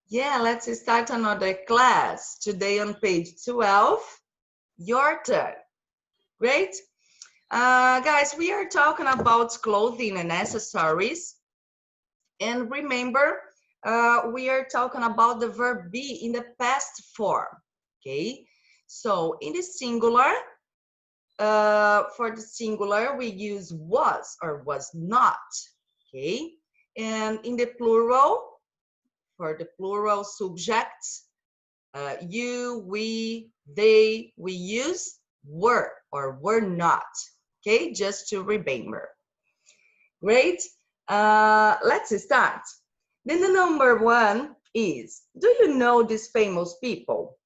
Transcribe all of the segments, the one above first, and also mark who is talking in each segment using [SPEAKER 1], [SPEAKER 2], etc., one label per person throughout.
[SPEAKER 1] Yeah, let's start another class. Today on page 12, your turn. Great. Guys, we are talking about clothing and accessories. And remember, we are talking about the verb be in the past form. Okay. So in the singular, for the singular, we use was or was not. Okay. And in the plural, for the plural subjects, you, we, they, we use were or were not. Okay, just to remember. Great. Let's start. Then the number one is, do you know these famous people?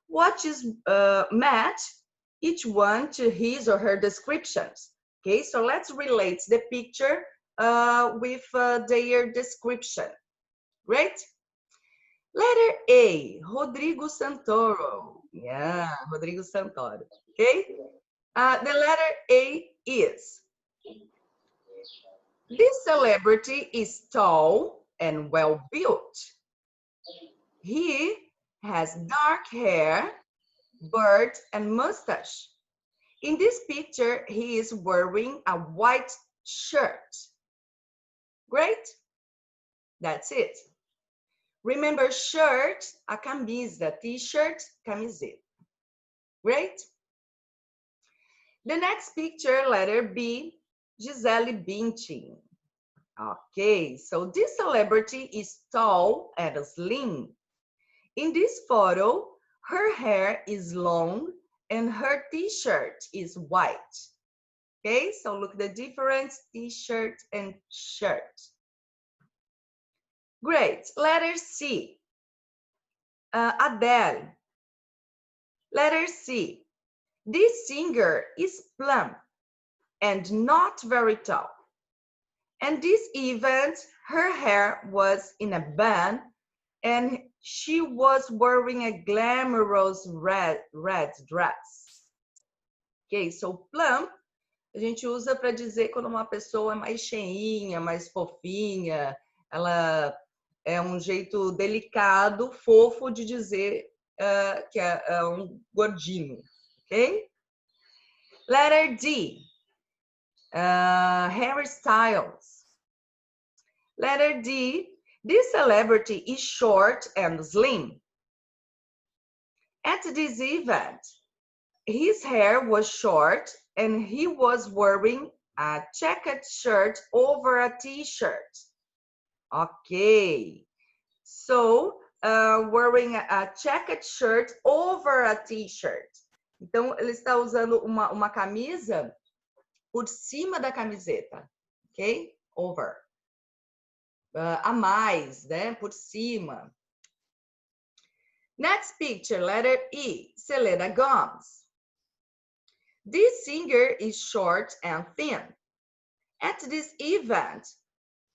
[SPEAKER 1] What is match each one to his or her descriptions? Okay, so let's relate the picture with their description. Great. Letter A, Rodrigo Santoro. Yeah, Rodrigo Santoro. Okay. The letter A is, this celebrity is tall and well built. He has dark hair, beard, and mustache. In this picture, he is wearing a white shirt. Great. That's it. Remember, shirt, a camisa, t-shirt, camiseta. Great. The next picture, letter B, Gisele Bündchen. Okay, so this celebrity is tall and slim. In this photo, her hair is long and her t-shirt is white. Okay, so look the difference, t-shirt and shirt. Great, letter C, Adele. Letter C, this singer is plump and not very tall. And this event, her hair was in a bun and she was wearing a glamorous red dress. Ok, so plump a gente usa para dizer quando uma pessoa é mais cheinha, mais fofinha, ela é um jeito delicado, fofo de dizer que é um gordinho, ok? Letter D, hairstyles. Letter D, this celebrity is short and slim. At this event, his hair was short and he was wearing a checkered shirt over a t-shirt. Okay, so wearing a checkered shirt over a t-shirt. Então, ele está usando uma camisa por cima da camiseta, ok? Over. A mais, né? Por cima. Next picture, letter E, Selena Gomez. This singer is short and thin. At this event,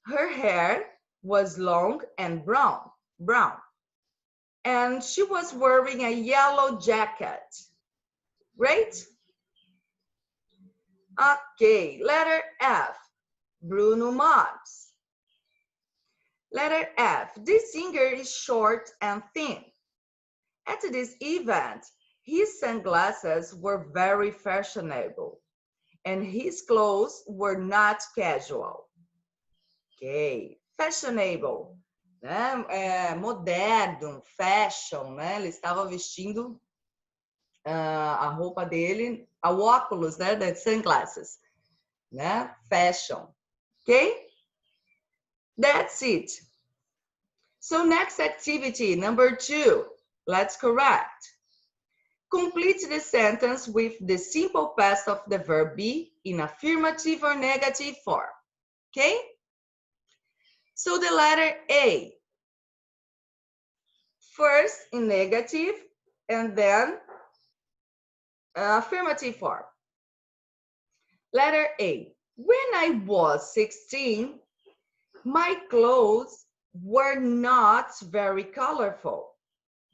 [SPEAKER 1] her hair was long and brown, and she was wearing a yellow jacket. Great? Okay, letter F, Bruno Mars. Letter F, this singer is short and thin. At this event, his sunglasses were very fashionable and his clothes were not casual. Ok, fashionable, né? Moderno, fashion, né? Ele estava vestindo a roupa dele, o óculos, né? Das sunglasses, né? Fashion, ok? That's it. So next activity, number 2, let's correct. Complete the sentence with the simple past of the verb be in affirmative or negative form. Okay? So the letter A. First in negative and then affirmative form. Letter A. When I was 16, my clothes were not very colorful,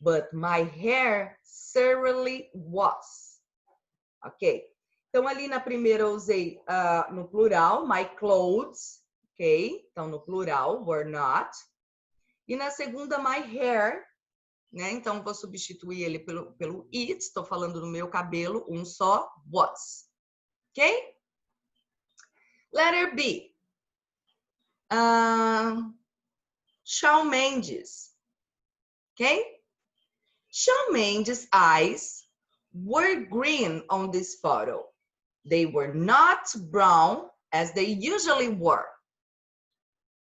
[SPEAKER 1] but my hair certainly was. Ok? Então, ali na primeira eu usei no plural, my clothes, ok? Então, no plural, were not. E na segunda, my hair, né? Então, vou substituir ele pelo it. Estou falando do meu cabelo, um só, was. Ok? Letter B. Shawn Mendes. Ok? Shawn Mendes' eyes were green on this photo. They were not brown as they usually were.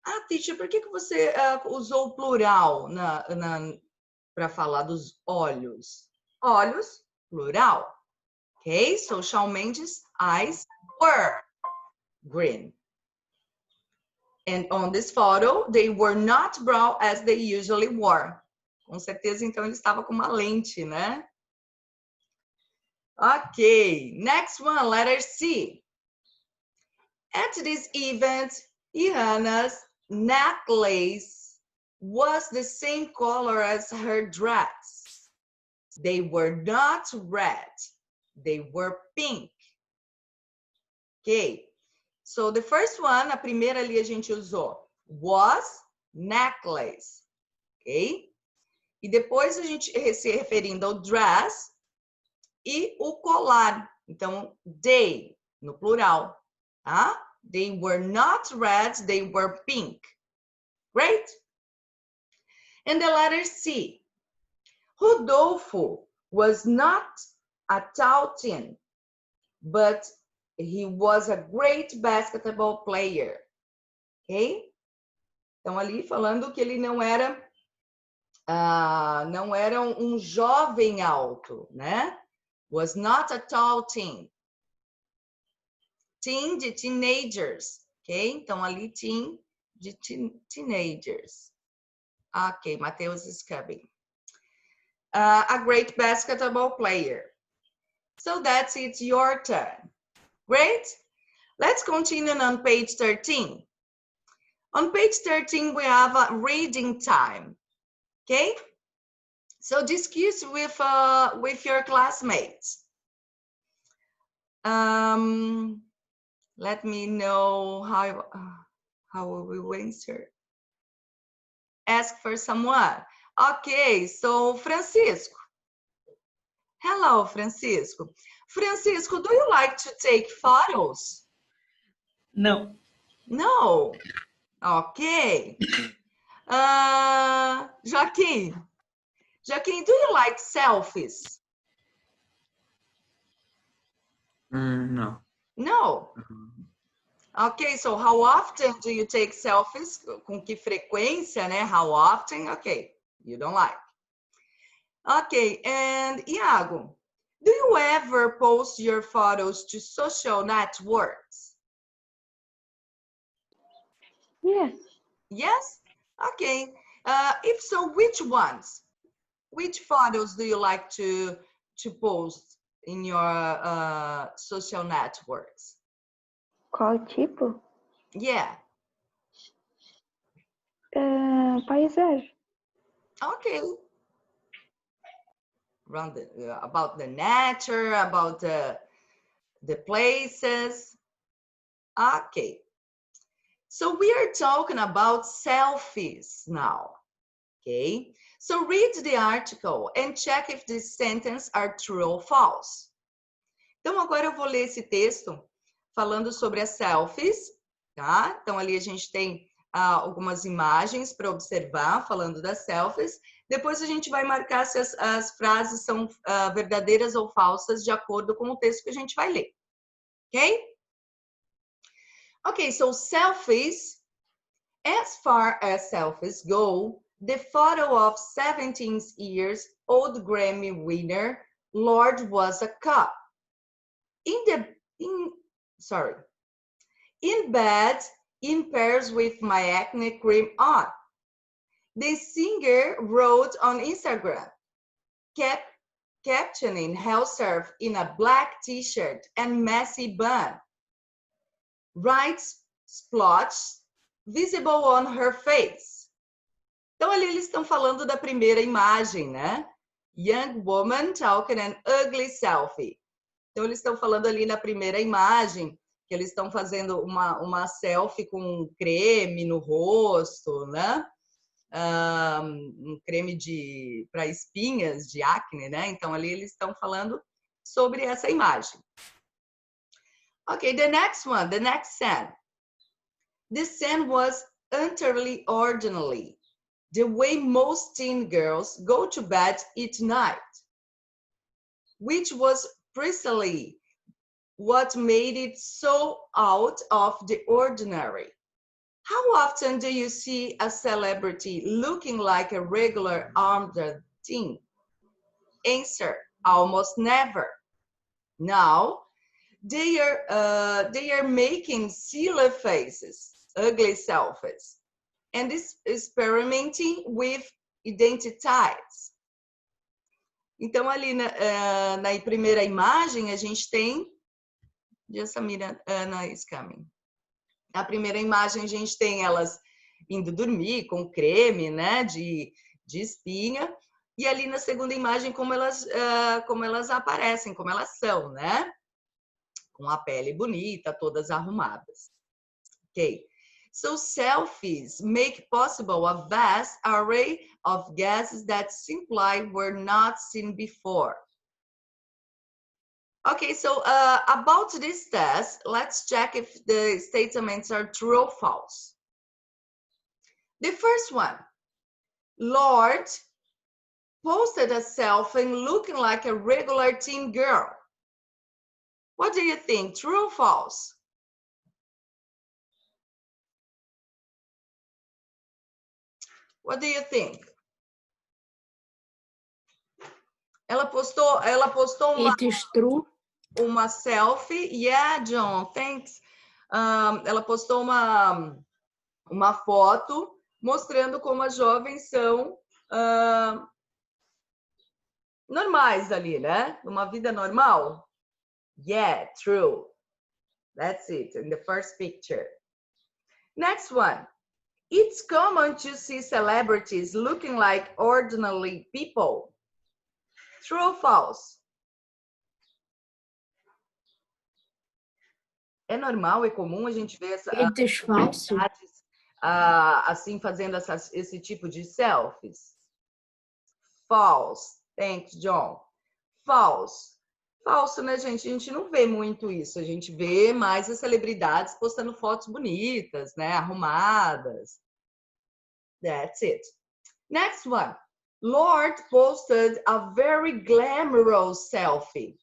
[SPEAKER 1] Ah, teacher, por que você usou o plural para falar dos olhos? Olhos, plural. Okay, so Shawn Mendes' eyes were green. And on this photo, they were not brown as they usually were. Com certeza, então, ele estava com uma lente, né? Ok, next one, letter C. At this event, Rihanna's necklace was the same color as her dress. They were not red, they were pink. Ok, so the first one, a primeira ali a gente usou was necklace, ok? E depois a gente se referindo ao dress e o colar. Então, they, no plural, tá? They were not red, they were pink. Great? And the letter C. Rodolfo was not a tall teen, but he was a great basketball player. Ok? Então, ali falando que ele não era um jovem alto, né? Was not a tall teen. Teen de teenagers, ok? Então, ali teen de teenagers. Ok, Mateus Scabbing. A great basketball player. So that's it, your turn. Great. Let's continue on page 13. On page 13, we have a reading time. Okay? So discuss with your classmates. Let me know how we will answer. Ask for someone. Okay, so Francisco. Hello, Francisco. Francisco, do you like to take photos?
[SPEAKER 2] No.
[SPEAKER 1] No. Okay. Joaquim. Joaquim, do you like selfies?
[SPEAKER 2] No.
[SPEAKER 1] No. Okay, so how often do you take selfies? Com que frequência, né? How often? Okay, you don't like. Okay, and Iago, do you ever post your photos to social networks?
[SPEAKER 3] Yes.
[SPEAKER 1] Yes? Okay. If so, which ones? Which photos do you like to post in your social networks?
[SPEAKER 3] Qual tipo?
[SPEAKER 1] Yeah.
[SPEAKER 3] Paisagem.
[SPEAKER 1] Okay. About the nature, about the places. Okay. So we are talking about selfies now. Okay. So read the article and check if this sentence are true or false. Então agora eu vou ler esse texto falando sobre as selfies, tá? Então ali a gente tem algumas imagens para observar falando das selfies. Depois a gente vai marcar se as frases são verdadeiras ou falsas de acordo com o texto que a gente vai ler. Ok? Okay, so selfies, as far as selfies go, the photo of 17 years old Grammy winner Lorde was a cop. In bed, in pairs with my acne cream on. The singer wrote on Instagram, captioning herself in a black t-shirt and messy bun. Writes splotches visible on her face. Então ali eles estão falando da primeira imagem, né? Young woman talking an ugly selfie. Então eles estão falando ali na primeira imagem que eles estão fazendo uma selfie com creme no rosto, né? um creme para espinhas, de acne, né? Então, ali eles estão falando sobre essa imagem. Okay, the next one, the next scene. This scene was utterly ordinary, the way most teen girls go to bed each night, which was precisely what made it so out of the ordinary. How often do you see a celebrity looking like a regular armed teen? Answer, almost never. Now, they are making silly faces, ugly selfies, and experimenting with identities. Então, ali na primeira imagem, a gente tem... Samira, Ana is coming. Na primeira imagem, a gente tem elas indo dormir com creme, né, de espinha. E ali na segunda imagem, como elas aparecem, como elas são, né? Com a pele bonita, todas arrumadas. Ok. So selfies make possible a vast array of gases that simply were not seen before. Okay, so about this test, let's check if the statements are true or false. The first one, Lord posted a selfie looking like a regular teen girl. What do you think, true or false? What do you think? Ela postou
[SPEAKER 4] It is true.
[SPEAKER 1] uma selfie. Yeah, John, thanks. Ela postou uma foto mostrando como as jovens são normais ali, né? Uma vida normal. Yeah, true. That's it, in the first picture. Next one. It's common to see celebrities looking like ordinary people. True or false? É normal, é comum a gente ver
[SPEAKER 4] It is false.
[SPEAKER 1] assim, fazendo esse tipo de selfies? False. Thanks, John. False. Falso, né, gente? A gente não vê muito isso. A gente vê mais as celebridades postando fotos bonitas, né? Arrumadas. That's it. Next one. Lord posted a very glamorous selfie.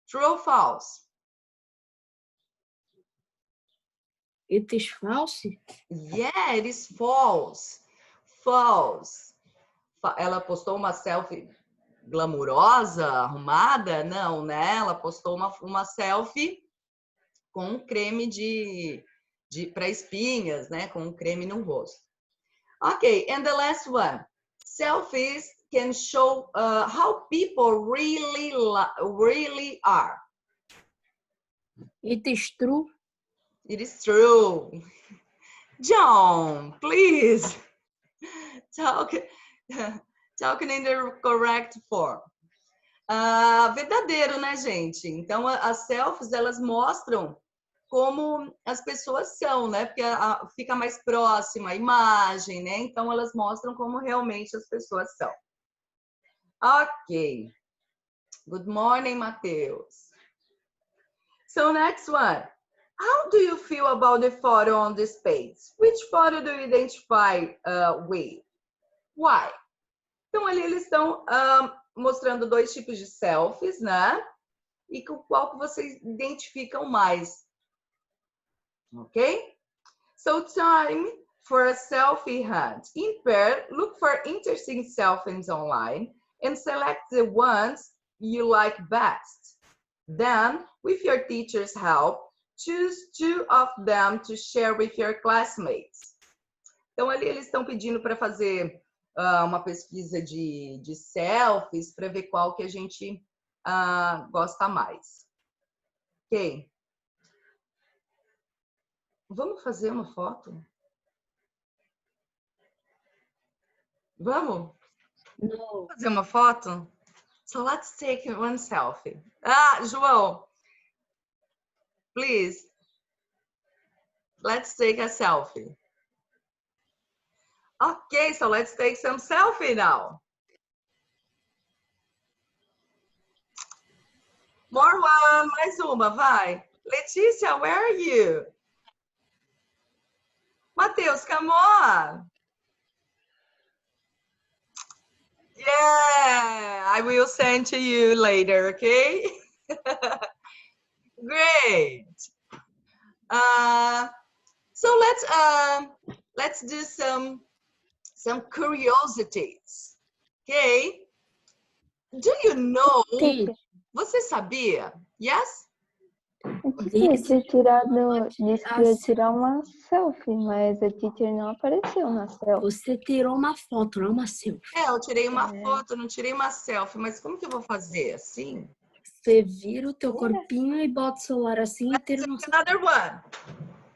[SPEAKER 1] True or false?
[SPEAKER 4] It is false.
[SPEAKER 1] Yeah, it is false. False. Ela postou uma selfie glamurosa, arrumada? Não, né? Ela postou uma selfie com um creme para espinhas, né? Com um creme no rosto. Okay, and the last one. Selfies can show how people really are.
[SPEAKER 4] It is true.
[SPEAKER 1] It is true. John, please talk in the correct form. Verdadeiro, né, gente? Então, as selfies, elas mostram como as pessoas são, né? Porque fica mais próxima a imagem, né? Então, elas mostram como realmente as pessoas são. Ok. Good morning, Matheus. So, next one. How do you feel about the photo on this page? Which photo do you identify with? Why? Então, ali eles estão mostrando dois tipos de selfies, né? E com qual que vocês identificam mais. Ok? So, time for a selfie hunt. In pair, look for interesting selfies online and select the ones you like best. Then, with your teacher's help, choose 2 of them to share with your classmates. Então, ali eles estão pedindo para fazer uma pesquisa de selfies para ver qual que a gente gosta mais. Ok? Vamos fazer uma foto? Vamos?
[SPEAKER 4] No.
[SPEAKER 1] Fazer uma foto? So let's take one selfie. João, please. Let's take a selfie. Okay, so let's take some selfie now. More one, mais uma, vai. Letícia, where are you? Matheus, come on. Yeah, I will send to you later, okay? Great. So let's do some curiosities, okay? Do you know?
[SPEAKER 3] Teacher,
[SPEAKER 1] Você sabia? Yes?
[SPEAKER 3] teacher, tinha tirado, disse que ia tirar uma selfie, mas a teacher não apareceu na selfie.
[SPEAKER 4] Você tirou uma foto, não uma selfie.
[SPEAKER 1] É, eu tirei uma foto, não tirei uma selfie, mas como que eu vou fazer assim?
[SPEAKER 4] Você vira o teu corpinho e bota o celular assim e tira uma selfie.
[SPEAKER 1] Another one.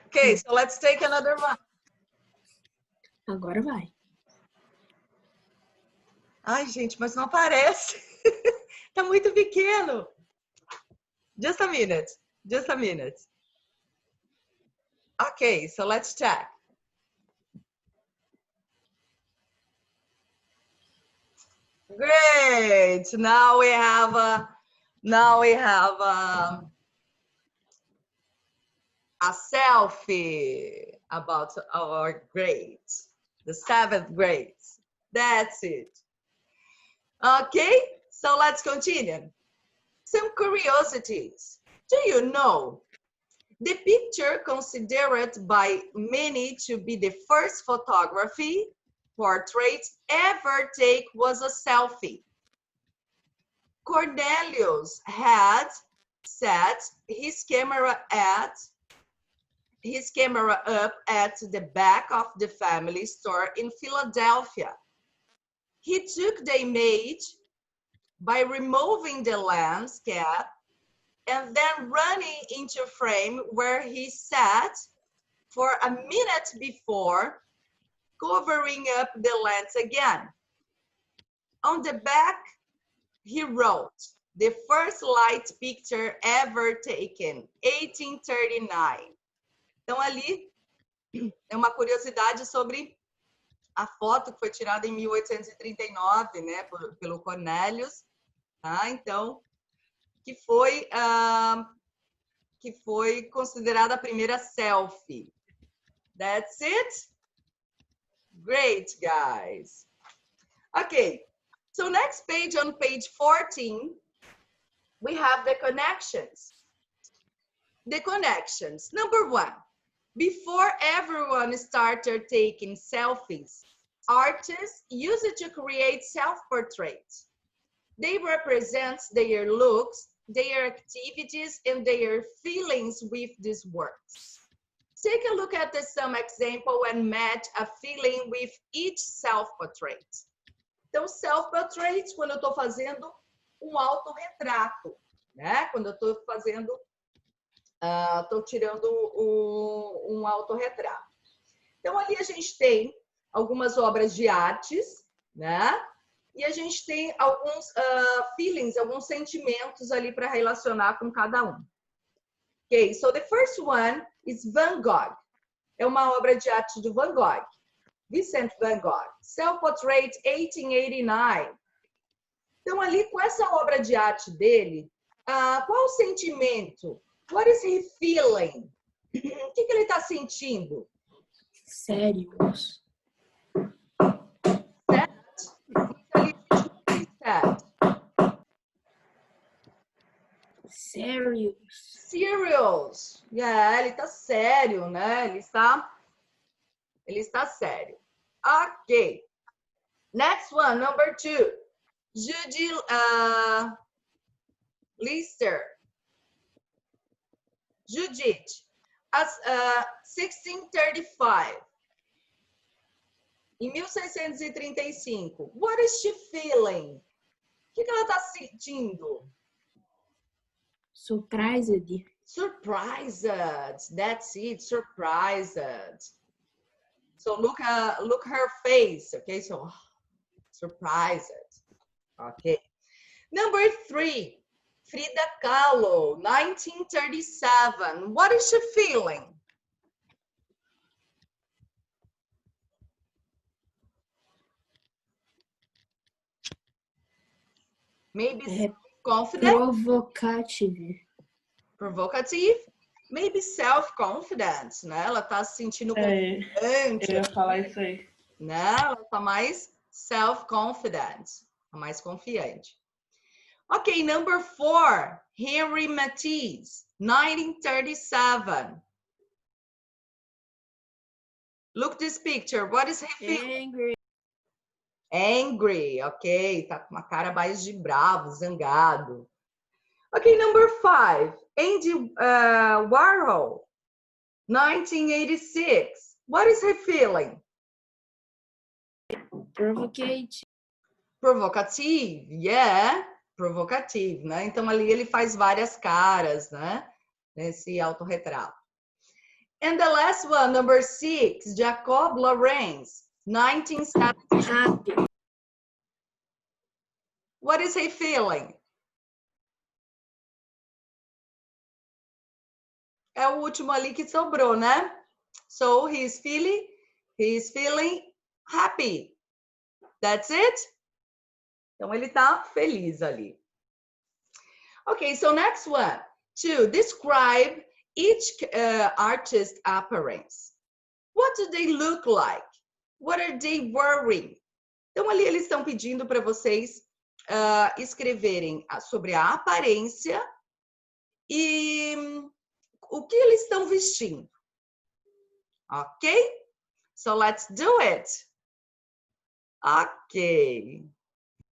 [SPEAKER 1] Okay, so let's take another one.
[SPEAKER 4] Agora vai.
[SPEAKER 1] Ai, gente, mas não aparece. Tá muito pequeno. Just a minute. Just a minute. Okay, so let's check. Great. Now we have a selfie about our grades, the 7th grades. That's it. Okay, so let's continue. Some curiosities. Do you know the picture considered by many to be the first photography portrait ever taken was a selfie? Cornelius had set his camera up at the back of the family store in Philadelphia. He took the image by removing the lens cap and then running into frame where he sat for a minute before covering up the lens again. On the back, he wrote, "The first light picture ever taken, 1839. Então, ali é uma curiosidade sobre a foto que foi tirada em 1839, né, pelo Cornelius, tá? Então, que foi considerada a primeira selfie. That's it? Great, guys. Okay, so next page, on page 14, we have the connections. The connections. Number 1, before everyone started taking selfies, artists used it to create self-portraits. They represent their looks, their activities, and their feelings with these works. Take a look at some example and match a feeling with each self-portrait. Então, self-portrait, quando eu estou fazendo um autorretrato, né? Quando eu estou fazendo, estou tirando um autorretrato. Então, ali a gente tem algumas obras de artes, né? E a gente tem alguns feelings, alguns sentimentos ali para relacionar com cada um. Okay, so the first one is Van Gogh. É uma obra de arte de Van Gogh. Vincent Van Gogh. Self-Portrait 1889. Então, ali, com essa obra de arte dele, qual o sentimento? What is he feeling? O que ele está sentindo?
[SPEAKER 4] Sérios.
[SPEAKER 1] Serious. Yeah, ele tá sério, né? Ele está sério. Ok. Next one, number 2. Judy Lister. Judith. 1635. Em 1635. What is she feeling? O que ela está sentindo?
[SPEAKER 4] Surprised.
[SPEAKER 1] Surprised. That's it. Surprised. So look her face. Okay. So surprised. Okay. Number 3. Frida Kahlo, 1937. What is she feeling? Maybe confident.
[SPEAKER 4] Provocative.
[SPEAKER 1] Provocative. Maybe self-confident, né? Ela tá se sentindo confiante.
[SPEAKER 2] Eu ia falar isso aí.
[SPEAKER 1] Né? Ela tá mais self-confident. Tá mais confiante. Ok, number 4. Henry Matisse, 1937. Look this picture. What is he feeling?
[SPEAKER 4] Angry.
[SPEAKER 1] Angry, ok. Tá com uma cara mais de bravo, zangado. Ok, number 5. Andy Warhol, 1986. What is he feeling?
[SPEAKER 4] Provocate.
[SPEAKER 1] Provocative, yeah. Provocative, né? Então ali ele faz várias caras, né? Nesse autorretrato. And the last one, number 6, Jacob Lawrence, 1970.
[SPEAKER 4] Happy.
[SPEAKER 1] What is he feeling? É o último ali que sobrou, né? So he's feeling happy. That's it? Então ele tá feliz ali. Okay, so next one. 2, describe each artist appearance. What do they look like? What are they wearing? Então ali eles estão pedindo para vocês escreverem sobre a aparência e o que eles estão vestindo. Ok? So let's do it. Ok.